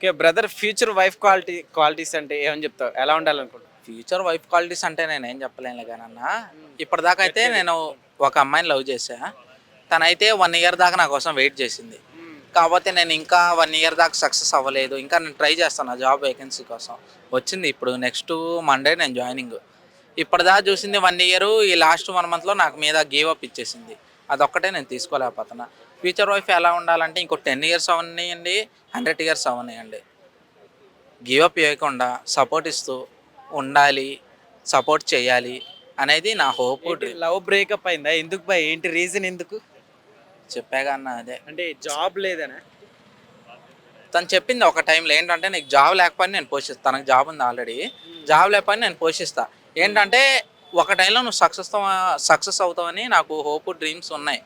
Okay brother, future wife qualities అంటే ఏమని చెప్తావు? ఎలా ఉండాలనుకుంటున్నావు? ఫ్యూచర్ వైఫ్ క్వాలిటీస్ అంటే నేనేం చెప్పలేనులే కానీ అన్న, ఇప్పటిదాకా అయితే నేను ఒక అమ్మాయిని లవ్ చేశా. తనైతే 1 ఇయర్ దాకా నా కోసం వెయిట్ చేసింది. కాకపోతే నేను ఇంకా 1 ఇయర్ దాకా సక్సెస్ అవ్వలేదు. ఇంకా నేను ట్రై చేస్తాను జాబ్ వేకెన్సీ కోసం. వచ్చింది ఇప్పుడు నెక్స్ట్ మండే నేను జాయినింగ్. ఇప్పటిదాకా చూసింది 1 ఇయర్, ఈ లాస్ట్ 1 మంత్లో నాకు మీద గేవ్ అప్ ఇచ్చేసింది. అదొక్కటే నేను తీసుకోలేకపోతున్నా. ఫ్యూచర్ వైఫ్ ఎలా ఉండాలంటే ఇంకో 10 ఇయర్స్ అవనియండి, 100 ఇయర్స్ అవనియండి, గివ్ అప్ చేయకుండా సపోర్ట్ ఇస్తూ ఉండాలి, సపోర్ట్ చేయాలి అనేది నా హోప్ డ్రీమ్. లవ్ బ్రేకప్ అయిందా? ఎందుకు భయ్? ఏంటి రీజన్ ఎందుకు? చెప్పాగా అన్న అదే. అంటే జాబ్ లేదనా? తను చెప్పింది ఒక టైంలో ఏంటంటే, నీకు జాబ్ లేకపోయినా నేను పోషిస్తాను. తనకు జాబ్ ఉంది ఆల్రెడీ. జాబ్ లేకపోయినా నేను పోషిస్తా. ఏంటంటే ఒక టైంలో నువ్వు సక్సెస్ అవుతావని నాకు హోప్ డ్రీమ్స్ ఉన్నాయి.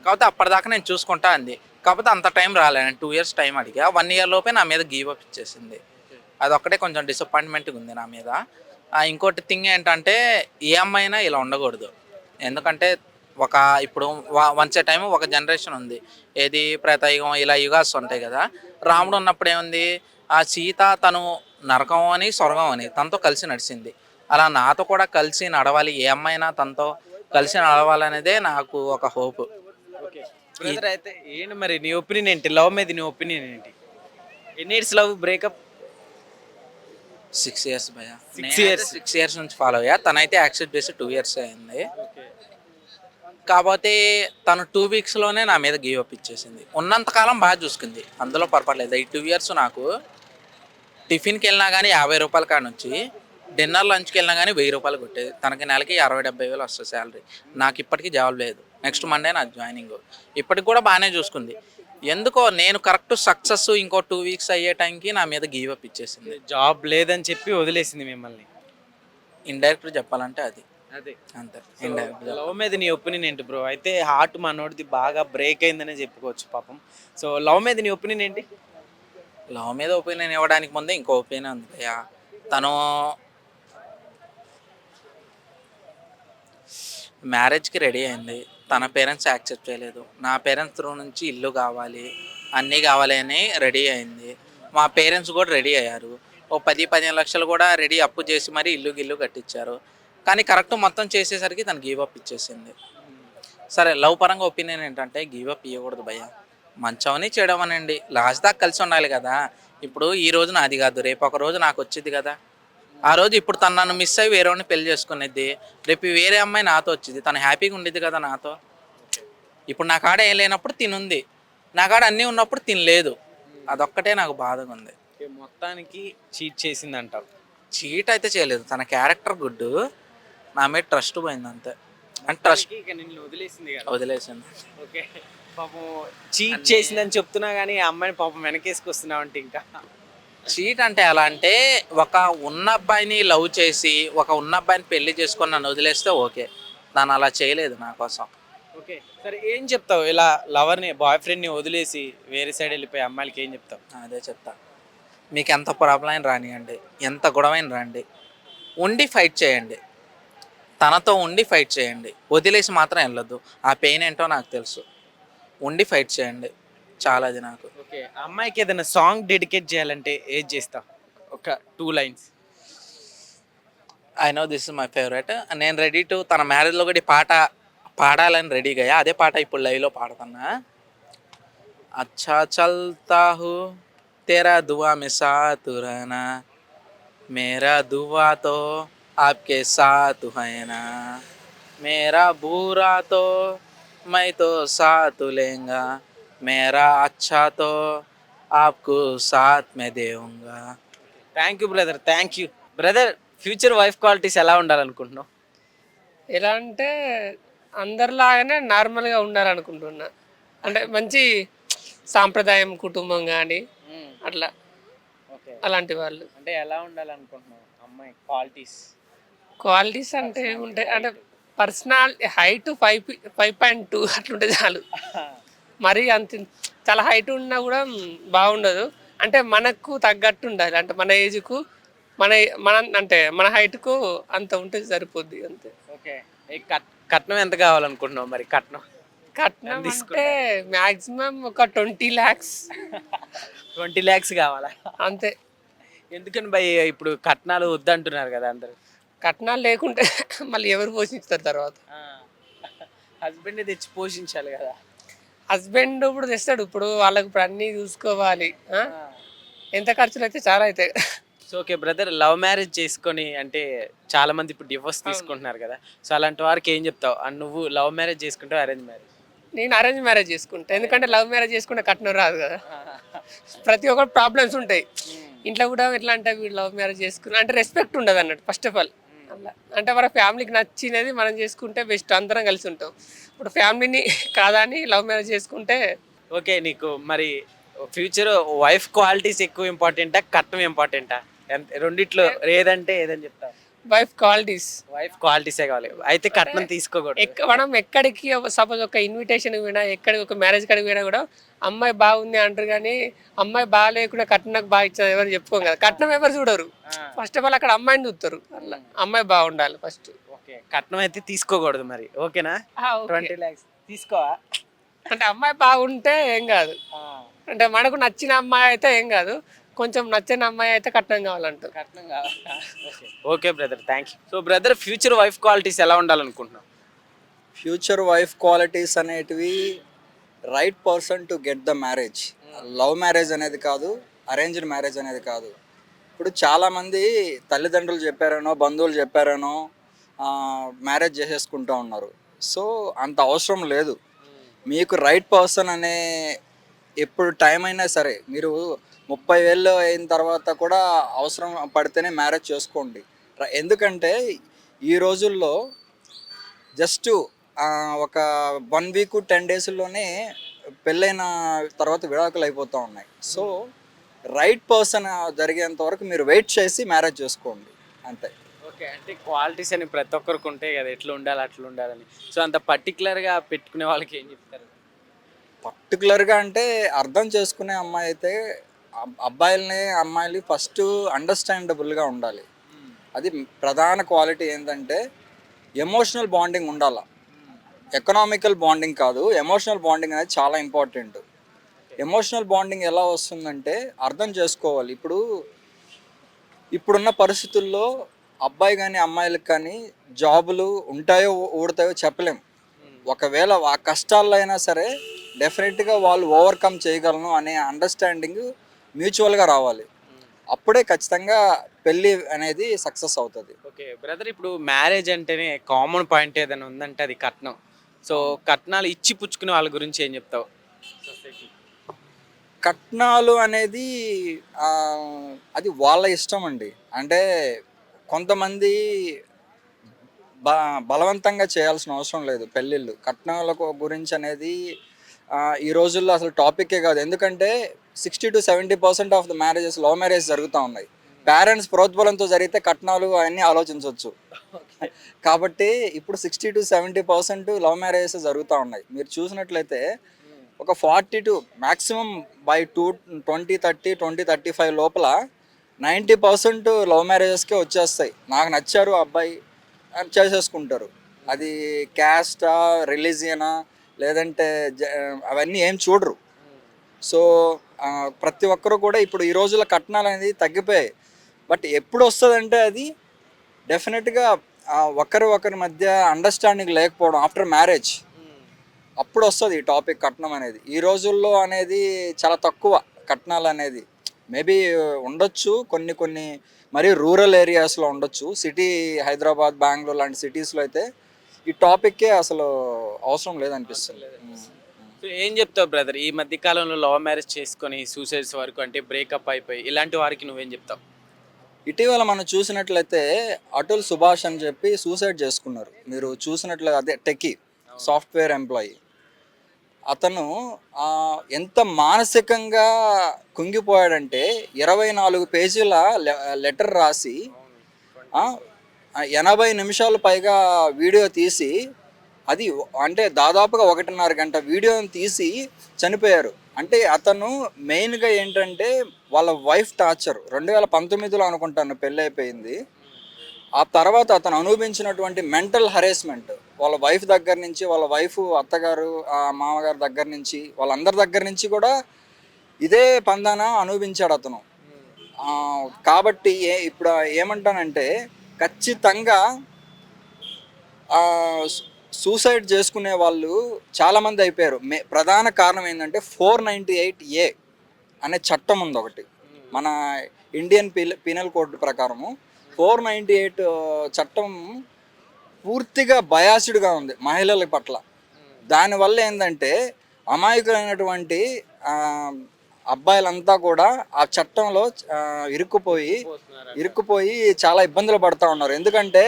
కాకపోతే అప్పటిదాకా నేను చూసుకుంటా అంది. కాకపోతే అంత టైం రాలేదు. నేను 2 ఇయర్స్ టైం అడిగా. 1 ఇయర్ లోపే నా మీద గివ్ అప్ ఇచ్చేసింది. అదొక్కటే కొంచెం డిసప్పాయింట్మెంట్గా ఉంది నా మీద. ఇంకోటి థింగ్ ఏంటంటే, ఏ అమ్మాయినా ఇలా ఉండకూడదు. ఎందుకంటే ఇప్పుడు వన్స్ ఏ టైం ఒక జనరేషన్ ఉంది. ఏది త్రేతాయుగం, ఇలా యుగాస్ ఉంటాయి కదా. రాముడు ఉన్నప్పుడు ఏముంది, ఆ సీత తను నరకం అని స్వర్గం అని తనతో కలిసి నడిచింది. అలా నాతో కూడా కలిసి నడవాలి, ఏ అమ్మాయినా తనతో కలిసి నడవాలనేదే నాకు ఒక హోప్. ఓకే బ్రదర్, అయితే ఏంటి మరి నీ ఒపీనియన్ ఏంటి? లవ్ మీద నీ ఒపీనియన్ ఏంటి? ఎన్ని ఇయర్స్ లవ్ బ్రేకప్? 6 ఇయర్స్ భయ. 6 years. 6 ఇయర్స్ నుంచి ఫాలో అయ్యా. తనైతే యాక్సెప్ట్ చేసి 2 ఇయర్స్ అయింది. కాకపోతే తను 2 వీక్స్లోనే నా మీద గివ్ అప్ ఇచ్చేసింది. ఉన్నంతకాలం బాగా చూసుకుంది, అందులో పొరపడలేదు. ఈ 2 ఇయర్స్ నాకు టిఫిన్కి వెళ్ళినా కానీ 50 రూపాయల కాడ నుంచి డిన్నర్ లంచ్కి వెళ్ళినా కానీ 1000 రూపాయలు కొట్టేది. తనకి నెలకి 60-70 వేలు వస్తుంది శాలరీ. నాకు ఇప్పటికీ జాబ్ లేదు. నెక్స్ట్ మండే నా జాయినింగ్. ఇప్పటికి కూడా బాగానే చూసుకుంది. ఎందుకో నేను కరెక్ట్ సక్సెస్ ఇంకో 2 వీక్స్ అయ్యే టైంకి నా మీద గివ్ అప్ ఇచ్చేసింది. జాబ్ లేదని చెప్పి వదిలేసింది మిమ్మల్ని. ఇండైరెక్ట్గా చెప్పాలంటే అది అదే. అంతే. ఇండైరెక్ట్గా లవ్ మీద నీ ఒపీనియన్ ఏంటి బ్రో? అయితే హార్ట్ మనోడిది బాగా బ్రేక్ అయిందనే చెప్పుకోవచ్చు పాపం. సో లవ్ మీద నీ ఒపీనియన్ ఏంటి? లవ్ మీద ఒపీనియన్ ఇవ్వడానికి ముందే ఇంకో ఒపీనియన్ ఉంది భయ్యా. తను మ్యారేజ్కి రెడీ అయింది. తన పేరెంట్స్ యాక్సెప్ట్ చేయలేదు. నా పేరెంట్స్ త్రూ నుంచి ఇల్లు కావాలి, అన్నీ కావాలి అని రెడీ అయింది. మా పేరెంట్స్ కూడా రెడీ అయ్యారు. ఓ 10-15 లక్షలు కూడా రెడీ అప్పు చేసి మరీ ఇల్లు కట్టించారు. కానీ కరెక్ట్ మొత్తం చేసేసరికి తను గివ్ అప్ ఇచ్చేసింది. సరే, లవ్ పరంగా ఒపీనియన్ ఏంటంటే గివ్ అప్ ఇవ్వకూడదు భయ్య. మంచమని చెడవనండి, లాస్ట్ దాకా కలిసి ఉండాలి కదా. ఇప్పుడు ఈ రోజు నాది కాదు, రేపు ఒక రోజు నాకు వచ్చింది కదా. ఆ రోజు ఇప్పుడు తను నన్ను మిస్ అయ్యి వేరేవాడిని పెళ్లి చేసుకునేది, రేపు వేరే అమ్మాయి నాతో వచ్చింది, తను హ్యాపీగా ఉండేది కదా నాతో. ఇప్పుడు నా కాడ ఏం లేనప్పుడు తినుంది, నా కాడ అన్నీ ఉన్నప్పుడు తినలేదు. అదొక్కటే నాకు బాధగా ఉంది. ఓకే, మొత్తానికి చీట్ చేసింది అంటావు? చీట్ అయితే చేయలేదు, తన క్యారెక్టర్ గుడ్, నా మీద ట్రస్ట్ పోయింది అంతే. అంటే ట్రస్ట్ ఇక నిన్ను వదిలేసింది కదా. వదిలేసింది. ఓకే, పాపం చీట్ చేసిందని చెప్తున్నా కానీ ఆ అమ్మాయిని పాపం వెనకేసుకొస్తున్నావు అంటే ఇంకా. చీట్ అంటే ఎలా అంటే, ఒక ఉన్న అబ్బాయిని లవ్ చేసి ఒక ఉన్న అబ్బాయిని పెళ్లి చేసుకొని నన్ను వదిలేస్తే ఓకే. తను అలా చేయలేదు నా కోసం. ఓకే, సరే ఏం చెప్తావు ఇలా లవర్ని, బాయ్ ఫ్రెండ్ని వదిలేసి వేరే సైడ్ వెళ్ళిపోయి అమ్మాయిలకి ఏం చెప్తావు? అదే చెప్తా. మీకు ఎంత ప్రాబ్లం అయినా రానియండి, ఎంత గొడవైనా రండి, ఉండి ఫైట్ చేయండి. తనతో ఉండి ఫైట్ చేయండి, వదిలేసి మాత్రం వెళ్ళొద్దు. ఆ పెయిన్ ఏంటో నాకు తెలుసు. ఉండి ఫైట్ చేయండి చాలా, అది నాకు. ఓకే, అమ్మాయికి ఏదైనా సాంగ్ డెడికేట్ చేయాలంటే ఏది చేస్తావు? ఒక 2 lines. I know this is my favourite. నేను రెడీ టు తన మ్యారేజ్లో కూడా ఈ పాట పాడాలని రెడీగా అయ్యా. అదే పాట ఇప్పుడు లైవ్లో పాడుతున్నా. అచ్చా చల్తా హూ तेरा दुआ में साथ रहना, मेरा दुआ तो आपके साथ है ना, मेरा बुरा तो मैं तो साथ लेंगा, मेरा अच्छा तो आपको साथ में देऊंगा. Thank you brother, thank you brother. Future wife qualities ఎలా ఉండాలనుకుంటున్నావు? ఎలా అంటే అందరిలాగానే నార్మల్గా ఉండాలనుకుంటున్నా. అంటే మంచి సాంప్రదాయం కుటుంబం కానీ అట్లా ఓకే, అలాంటి వాళ్ళు. అంటే ఎలా ఉండాలనుకుంటున్నావు అమ్మాయి క్వాలిటీస్? క్వాలిటీస్ అంటే ఏముంటాయి అంటే పర్సనల్ హైట్ 5.2 అట్లుంటే చాలు. మరీ అంత చాలా హైట్ ఉన్నా కూడా బాగుండదు. అంటే మనకు తగ్గట్టు ఉండాలి. అంటే మన ఏజ్కు మన మన అంటే మన హైట్కు అంత ఉంటే సరిపోద్ది అంతే. ఓకే, కట్నం ఎంత కావాలనుకుంటున్నావు మరి? కట్నం కట్నం అంటే మాక్సిమం ఒక 20 lakhs 20 lakhs కావాలా? అంతే. ఎందుకని భయ్ ఇప్పుడు కట్నాలు వద్దంటున్నారు కదా అందరూ? కట్నాలు లేకుంటే మళ్ళీ ఎవరు పోషిస్తారు తర్వాత? హస్బెండ్ తెచ్చి పోషించాలి కదా. హస్బెండ్ ఇప్పుడు తెస్తాడు, ఇప్పుడు వాళ్ళకి ఇప్పుడు అన్నీ చూసుకోవాలి. ఎంత ఖర్చులు అయితే చాలా అవుతాయి. So okay brother, love marriage చేసుకొని అంటే చాలా మంది ఇప్పుడు డివోర్స్ తీసుకుంటున్నారు కదా, సో అలాంటి వారికి ఏం చెప్తావు? అండ్ నువ్వు లవ్ మ్యారేజ్ చేసుకుంటావు అరేంజ్ మ్యారేజ్? నేను అరేంజ్ మ్యారేజ్ చేసుకుంటా, ఎందుకంటే లవ్ మ్యారేజ్ చేసుకుంటే కట్నం రాదు కదా. ప్రతి ఒక్కరు ప్రాబ్లమ్స్ ఉంటాయి ఇంట్లో కూడా. ఎట్లా అంటే వీడు లవ్ మ్యారేజ్ చేసుకున్నా అంటే రెస్పెక్ట్ ఉండదు అన్నట్టు ఫస్ట్ ఆఫ్ ఆల్. అలా అంటే మన ఫ్యామిలీకి నచ్చినది మనం చేసుకుంటే బెస్ట్, అందరం కలిసి ఉంటాం. ఇప్పుడు ఫ్యామిలీని కాదని లవ్ మ్యారేజ్ చేసుకుంటే. ఓకే, నీకు మరి ఫ్యూచర్ వైఫ్ క్వాలిటీస్ ఎక్కువ ఇంపార్టెంటా, కట్నం ఇంపార్టెంటా? రెండిట్లో ఏదంటే ఏదని చెప్తావు? Wife qualities. వైఫ్ క్వాలిటీసే కావాలి, అయితే కట్నం తీసుకోకూడదు. మనం ఎక్కడికి సపోజ్ ఒక ఇన్విటేషన్ పోయినా, ఎక్కడికి ఒక మ్యారేజ్ కాడికి పోయినా కూడా అమ్మాయి బాగుంది అంటారు, కానీ అమ్మాయి బాగాలేకుండా కట్నం నాకు బాగా ఇచ్చారు ఎవరు చెప్పుకోం కదా. కట్నం ఎవరు చూడరు, ఫస్ట్ ఆఫ్ ఆల్ అక్కడ అమ్మాయిని చూస్తారు. అలా అమ్మాయి బాగుండాలి ఫస్ట్. ఓకే, కట్నం అయితే తీసుకోకూడదు మరి, ఓకేనా? 20 lakhs తీసుకోవా? అంటే అమ్మాయి బాగుంటే ఏం కాదు, అంటే మనకు నచ్చిన అమ్మాయి అయితే ఏం కాదు, కొంచెం నచ్చిన అమ్మాయి అయితే కట్నం కావాలంటారు. కట్నం కావాలి. Okay brother, thank you. So brother, future wife qualities ఎలా ఉండాలనుకుంటున్నావు? ఫ్యూచర్ వైఫ్ క్వాలిటీస్ అనేటివి right person to get the marriage. Love marriage అనేది కాదు, అరేంజ్డ్ మ్యారేజ్ అనేది కాదు. ఇప్పుడు చాలామంది తల్లిదండ్రులు చెప్పారనో బంధువులు చెప్పారనో మ్యారేజ్ చేసేసుకుంటూ ఉన్నారు. సో అంత అవసరం లేదు. మీకు రైట్ పర్సన్ అనే ఎప్పుడు టైం అయినా సరే, మీరు 30 ఏళ్ళు అయిన తర్వాత కూడా అవసరం పడితేనే మ్యారేజ్ చేసుకోండి. ఎందుకంటే ఈ రోజుల్లో జస్ట్ ఒక 1 week 10 daysలోనే పెళ్ళైన తర్వాత విడాకులు అయిపోతూ ఉన్నాయి. సో రైట్ పర్సన్ జరిగేంత వరకు మీరు వెయిట్ చేసి మ్యారేజ్ చేసుకోండి, అంతే. ఓకే, అంటే క్వాలిటీస్ అని ప్రతి ఒక్కరికి ఉంటాయి కదా, ఎట్లా ఉండాలి అట్లా ఉండాలని. సో అంత పర్టికులర్గా పెట్టుకునే వాళ్ళకి ఏం చెప్తారు? పర్టికులర్గా అంటే అర్థం చేసుకునే అమ్మాయి అయితే అబ్బాయిలని అమ్మాయిలు ఫస్ట్ అండర్స్టాండబుల్గా ఉండాలి. అది ప్రధాన క్వాలిటీ. ఏంటంటే ఎమోషనల్ బాండింగ్ ఉండాలి, ఎకనామికల్ బాండింగ్ కాదు. ఎమోషనల్ బాండింగ్ అనేది చాలా ఇంపార్టెంట్. ఎమోషనల్ బాండింగ్ ఎలా వస్తుందంటే అర్థం చేసుకోవాలి. ఇప్పుడున్న పరిస్థితుల్లో అబ్బాయి కానీ అమ్మాయిలకు కానీ జాబులు ఉంటాయో ఊడతాయో చెప్పలేం. ఒకవేళ ఆ కష్టాల్లో అయినా సరే డెఫినెట్గా వాళ్ళు ఓవర్కమ్ చేయగలను అనే అండర్స్టాండింగ్ మ్యూచువల్గా రావాలి. అప్పుడే ఖచ్చితంగా పెళ్ళి అనేది సక్సెస్ అవుతుంది. ఓకే బ్రదర్, ఇప్పుడు మ్యారేజ్ అంటేనే కామన్ పాయింట్ ఏదైనా ఉందంటే అది కట్నం. సో కట్నాలు ఇచ్చి పుచ్చుకునే వాళ్ళ గురించి ఏం చెప్తావు? కట్నాలు అనేది అది వాళ్ళ ఇష్టం అండి. అంటే కొంతమంది బలవంతంగా చేయాల్సిన అవసరం లేదు పెళ్ళిళ్ళు. కట్నాల గురించి అనేది ఈ రోజుల్లో అసలు టాపికే కాదు. ఎందుకంటే 60 to 70% of the marriages love marriage జరుగుతూ ఉన్నాయి. పేరెంట్స్ ప్రోద్బలంతో జరిగితే కట్నాలు అవన్నీ ఆలోచించవచ్చు. కాబట్టి ఇప్పుడు 60 to 70% లవ్ మ్యారేజెస్ జరుగుతూ ఉన్నాయి. మీరు చూసినట్లయితే ఒక 40 to మ్యాక్సిమం బై 2030 2035 లోపల 90% లవ్ మ్యారేజెస్కే వచ్చేస్తాయి. నాకు నచ్చారు అబ్బాయి అని చేసేసుకుంటారు. అది క్యాస్టా, రిలీజియనా, లేదంటే అవన్నీ ఏం చూడరు. సో ప్రతి ఒక్కరు కూడా ఇప్పుడు ఈ రోజుల్లో కట్నాలు అనేది తగ్గిపోయాయి. బట్ ఎప్పుడు వస్తుందంటే అది డెఫినెట్గా ఒకరి మధ్య అండర్స్టాండింగ్ లేకపోవడం ఆఫ్టర్ మ్యారేజ్, అప్పుడు వస్తుంది ఈ టాపిక్ కట్నం అనేది. ఈ రోజుల్లో అనేది చాలా తక్కువ కట్నాలు అనేది. మేబీ ఉండొచ్చు కొన్ని మరీ రూరల్ ఏరియాస్లో ఉండొచ్చు. సిటీ హైదరాబాద్, బెంగళూరు లాంటి సిటీస్లో అయితే ఈ టాపిక్కే అసలు అవసరం లేదనిపిస్తుంది. సో ఏం చెప్తావు బ్రదర్, ఈ మధ్య కాలంలో లవ్ మ్యారేజ్ చేసుకొని సూసైడ్స్ వరకు అంటే బ్రేకప్ అయిపోయి ఇలాంటి వారికి నువ్వేం చెప్తావు? ఇటీవల మనం చూసినట్లయితే అటుల్ సుభాష్ అని చెప్పి సూసైడ్ చేసుకున్నారు. మీరు చూసినట్లయితే అదే టెకీ సాఫ్ట్వేర్ ఎంప్లాయీ. అతను ఎంత మానసికంగా కుంగిపోయాడంటే 24 పేజీల లెటర్ రాసి 80 నిమిషాలు పైగా వీడియో తీసి, అది అంటే దాదాపుగా 1.5 గంట వీడియోని తీసి చనిపోయారు. అంటే అతను మెయిన్గా ఏంటంటే వాళ్ళ వైఫ్ టార్చర్. 2019లో అనుకుంటాను పెళ్ళి అయిపోయింది. ఆ తర్వాత అతను అనుభవించినటువంటి మెంటల్ హెరాస్మెంట్, వాళ్ళ వైఫ్ దగ్గర నుంచి, వాళ్ళ వైఫ్ అత్తగారు మామగారు దగ్గర నుంచి, వాళ్ళందరి దగ్గర నుంచి కూడా ఇదే పందాన అనుభవించాడు అతను. కాబట్టి ఇప్పుడు ఏమంటానంటే ఖచ్చితంగా సూసైడ్ చేసుకునే వాళ్ళు చాలామంది అయిపోయారు. ప్రధాన కారణం ఏంటంటే 498A అనే చట్టం ఉంది ఒకటి మన ఇండియన్ పీనల్ కోడ్ ప్రకారము. 498 చట్టం పూర్తిగా బయాస్డ్గా ఉంది మహిళల పట్ల. దానివల్ల ఏంటంటే అమాయకులైనటువంటి అబ్బాయిలంతా కూడా ఆ చట్టంలో ఇరుక్కుపోయి చాలా ఇబ్బందులు పడుతూ ఉన్నారు. ఎందుకంటే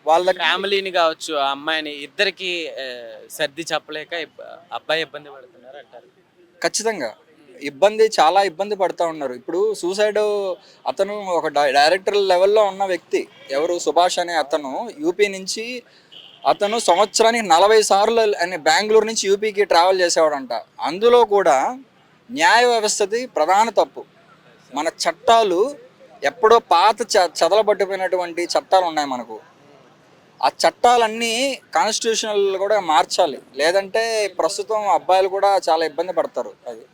వాళ్ళ ఫ్యామిలీని కావచ్చు, ఆ అమ్మాయిని ఇద్దరికి సర్ది చెప్పలేక అబ్బాయి ఇబ్బంది పడుతున్నారు అంటారు. ఖచ్చితంగా చాలా ఇబ్బంది పడుతూ ఉన్నారు. ఇప్పుడు సూసైడ్ అతను ఒక డైరెక్టర్ లెవెల్లో ఉన్న వ్యక్తి, ఎవరు సుభాష్ అనే అతను యూపీ నుంచి అతను సంవత్సరానికి 40 సార్లు అని బెంగళూరు నుంచి యూపీకి ట్రావెల్ చేసేవాడంట. అందులో కూడా న్యాయ వ్యవస్థది ప్రధాన తప్పు. మన చట్టాలు ఎప్పుడో పాత చదలబట్టిపోయినటువంటి చట్టాలు ఉన్నాయి మనకు. ఆ చట్టాలన్నీ కాన్స్టిట్యూషనల్ కూడా మార్చాలి, లేదంటే ప్రస్తుతం అబ్బాయిలు కూడా చాలా ఇబ్బంది పడతారు. అది